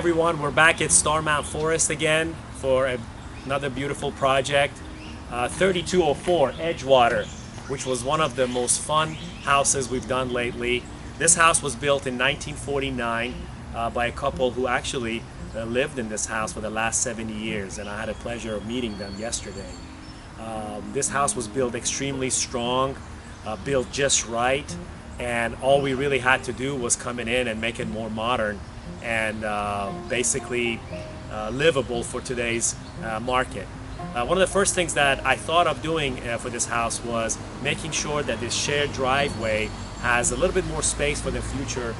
everyone, we're back at Starmount Forest again for another beautiful project. 3204 Edgewater, which was one of the most fun houses we've done lately. This house was built in 1949 by a couple who actually lived in this house for the last 70 years, and I had a pleasure of meeting them yesterday. This house was built extremely strong, built just right, and all we really had to do was come in and make it more modern and basically livable for today's market. One of the first things that I thought of doing for this house was making sure that this shared driveway has a little bit more space for the future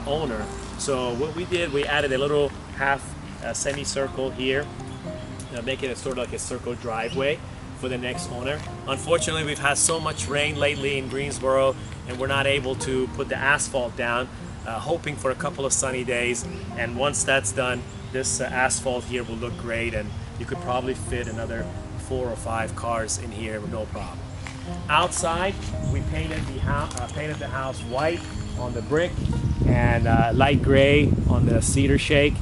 owner. So what we did, we added a little half semicircle here, making it sort of like a circle driveway for the next owner. Unfortunately, we've had so much rain lately in Greensboro, and we're not able to put the asphalt down, hoping for a couple of sunny days. And once that's done, this asphalt here will look great, and you could probably fit another 4 or 5 cars in here with no problem. Outside, we painted the house white on the brick and light gray on the cedar shake.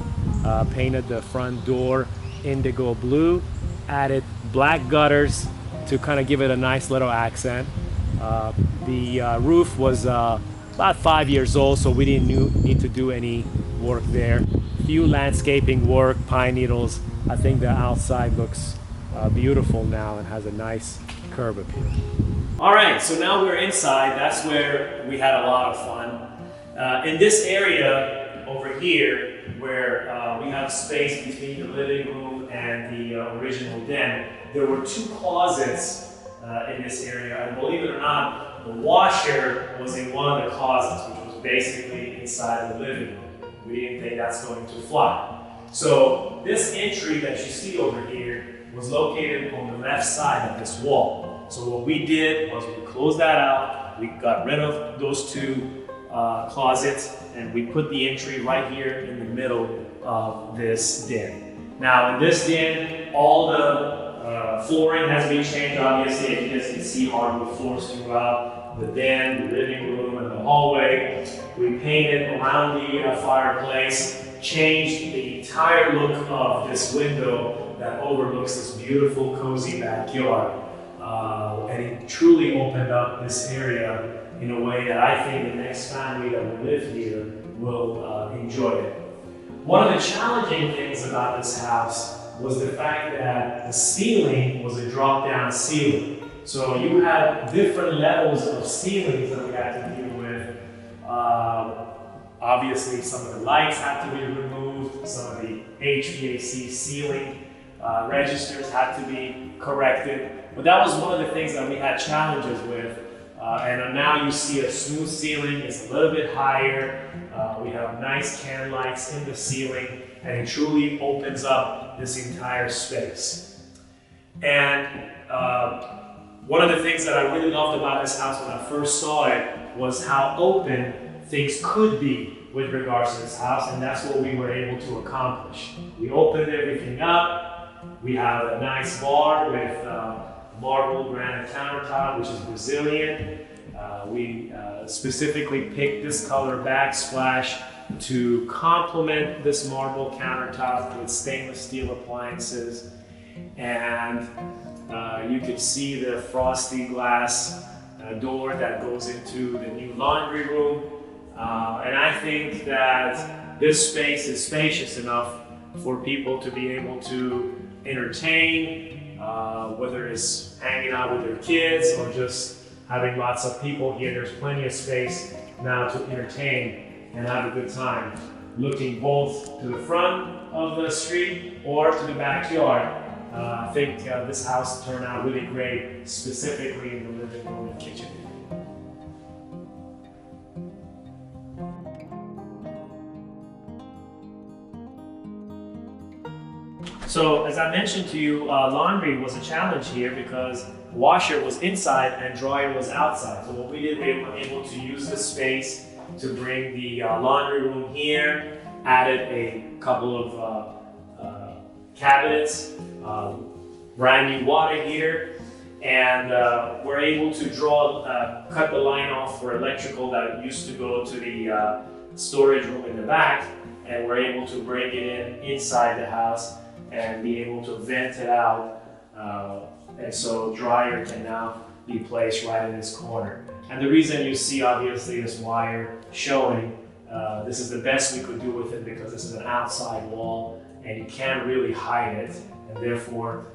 Painted the front door indigo blue, added black gutters to kind of give it a nice little accent. The roof was about 5 years old, so we didn't need to do any work there. Few landscaping work, pine needles. I think the outside looks beautiful now and has a nice curb appeal. All right, so now we're inside. That's where we had a lot of fun. In this area over here, where we have space between the living room and the original den, there were 2 closets in this area, and believe it or not, the washer was in one of the closets, which was basically inside the living room. We didn't think that's going to fly. So this entry that you see over here was located on the left side of this wall. So what we did was we closed that out, we got rid of those 2 closets, and we put the entry right here in the middle of this den. Now in this den, all the flooring has been changed, obviously. As you guys can see, hardwood floors throughout the den, the living room, and the hallway. We painted around the fireplace, changed the entire look of this window that overlooks this beautiful, cozy backyard. And it truly opened up this area in a way that I think the next family that will live here will enjoy it. One of the challenging things about this house was the fact that the ceiling was a drop-down ceiling. So you had different levels of ceilings that we had to deal with. Obviously, some of the lights had to be removed, some of the HVAC ceiling registers had to be corrected. But that was one of the things that we had challenges with. And now you see a smooth ceiling, it's a little bit higher. We have nice can lights in the ceiling, and it truly opens up this entire space. And one of the things that I really loved about this house when I first saw it was how open things could be with regards to this house, and that's what we were able to accomplish. We opened everything up. We have a nice bar with marble granite countertop, which is Brazilian. We specifically picked this color backsplash to complement this marble countertop with stainless steel appliances. And you could see the frosty glass door that goes into the new laundry room. And I think that this space is spacious enough for people to be able to entertain, whether it's hanging out with their kids or just having lots of people here. There's plenty of space now to entertain and have a good time, looking both to the front of the street or to the backyard. I think this house turned out really great, specifically in the living room and kitchen. So as I mentioned to you, laundry was a challenge here because washer was inside and dryer was outside. So what we did, we were able to use the space to bring the laundry room here, added a couple of cabinets, brand new water heater, and we're able to cut the line off for electrical that used to go to the storage room in the back, and we're able to bring it inside the house and be able to vent it out. And so dryer can now be placed right in this corner. And the reason you see obviously this wire showing, this is the best we could do with it because this is an outside wall and you can't really hide it, and therefore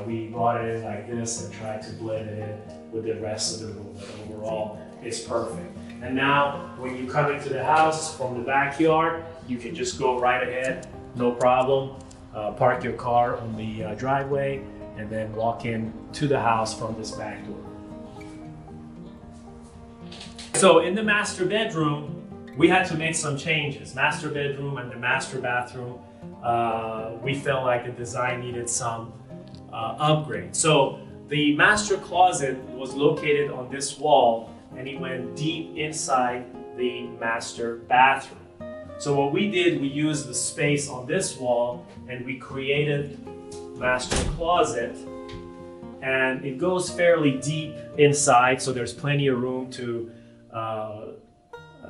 we brought it in like this and tried to blend it in with the rest of the room. But overall, it's perfect. And now when you come into the house from the backyard, you can just go right ahead, no problem. Park your car on the driveway and then walk in to the house from this back door. So in the master bedroom, we had to make some changes. Master bedroom and the master bathroom, we felt like the design needed some upgrade. So the master closet was located on this wall and it went deep inside the master bathroom. So what we did, we used the space on this wall and we created master closet, and it goes fairly deep inside, so there's plenty of room to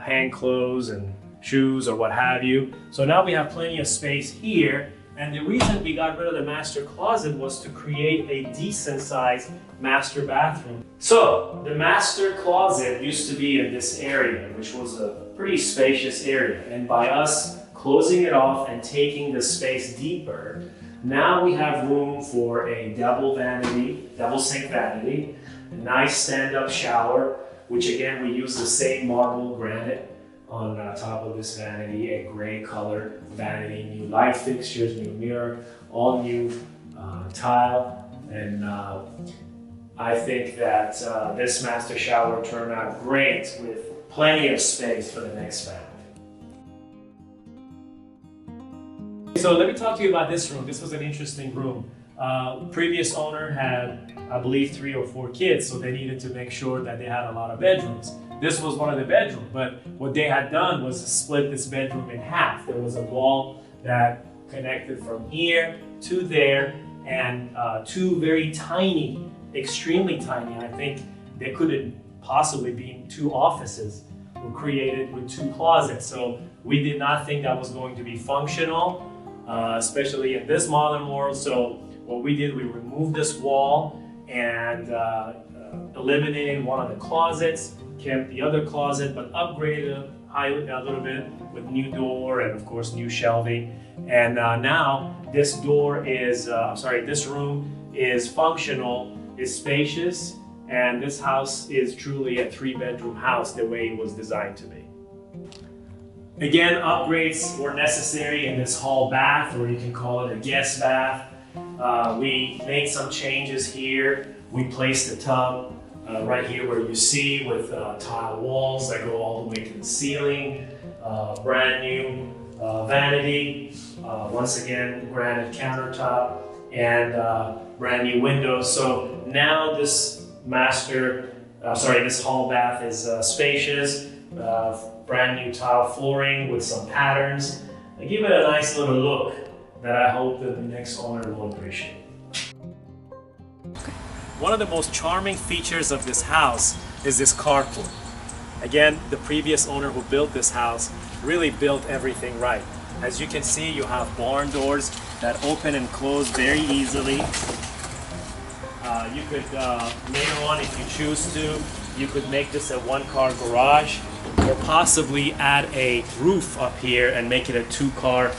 hang clothes and shoes or what have you. So now we have plenty of space here, and the reason we got rid of the master closet was to create a decent sized master bathroom. So the master closet used to be in this area, which was a pretty spacious area, and by us closing it off and taking the space deeper, now we have room for a double sink vanity, a nice stand-up shower, which again we use the same marble granite on top of this vanity, a gray color vanity, new light fixtures, new mirror, all new tile, and I think that this master shower turned out great with plenty of space for the next family. So let me talk to you about this room. This was an interesting room. Previous owner had, I believe, 3 or 4 kids, so they needed to make sure that they had a lot of bedrooms. This was one of the bedrooms, but what they had done was split this bedroom in half. There was a wall that connected from here to there, and 2 very tiny, extremely tiny, I think there could have possibly been 2 offices were created with 2 closets. So we did not think that was going to be functional, especially in this modern world. So what we did, we removed this wall and eliminated one of the closets, kept the other closet, but upgraded a little bit with new door and of course new shelving. And now this door is, this room is functional, is spacious, and this house is truly a 3-bedroom house the way it was designed to be. Again, upgrades were necessary in this hall bath, or you can call it a guest bath. We made some changes here. We placed the tub right here where you see with tile walls that go all the way to the ceiling. Brand new vanity, once again granite countertop, and brand new windows. So now this this hall bath is spacious. Brand new tile flooring with some patterns. Give it a nice little look that I hope that the next owner will appreciate. One of the most charming features of this house is this carport. Again, the previous owner who built this house really built everything right. As you can see, you have barn doors that open and close very easily. You could, later on if you choose to, you could make this a 1-car garage, or possibly add a roof up here and make it a 2-car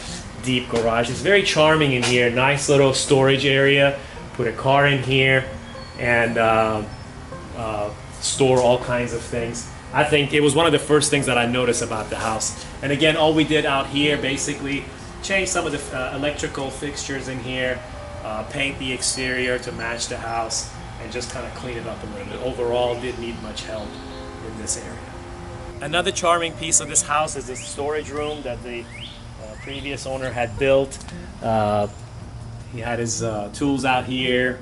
deep garage. It's very charming in here, nice little storage area. Put a car in here and store all kinds of things. I think it was one of the first things that I noticed about the house. And again, all we did out here, basically change some of the electrical fixtures in here, paint the exterior to match the house, and just kind of clean it up a little bit. Overall, didn't need much help in this area. Another charming piece of this house is this storage room that the previous owner had built. He had his tools out here,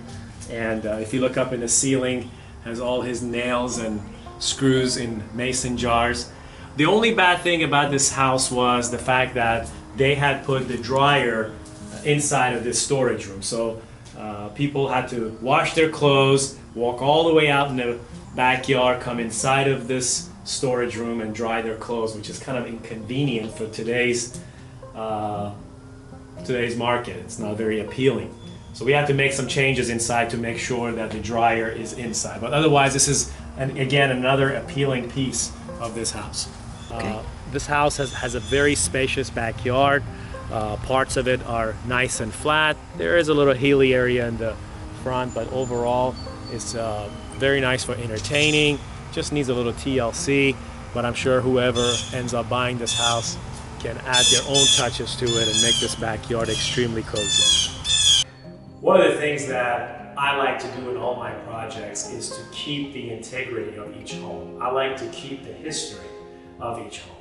and if you look up in the ceiling, has all his nails and screws in mason jars. The only bad thing about this house was the fact that they had put the dryer inside of this storage room. So people had to wash their clothes, walk all the way out in the backyard, come inside of this storage room and dry their clothes, which is kind of inconvenient for today's today's market. It's not very appealing. So we have to make some changes inside to make sure that the dryer is inside. But otherwise, this is, again, another appealing piece of this house. Okay. This house has a very spacious backyard. Parts of it are nice and flat. There is a little hilly area in the front, but overall it's very nice for entertaining. Just needs a little TLC, but I'm sure whoever ends up buying this house can add their own touches to it and make this backyard extremely cozy. One of the things that I like to do in all my projects is to keep the integrity of each home. I like to keep the history of each home.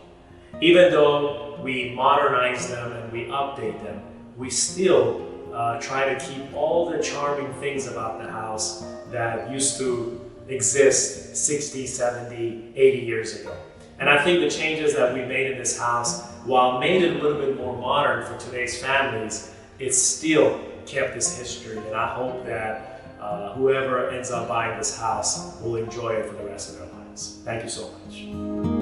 Even though we modernize them and we update them, we still try to keep all the charming things about the house that used to exist 60, 70, 80 years ago. And I think the changes that we made in this house, while made it a little bit more modern for today's families, it still kept this history. And I hope that whoever ends up buying this house will enjoy it for the rest of their lives. Thank you so much.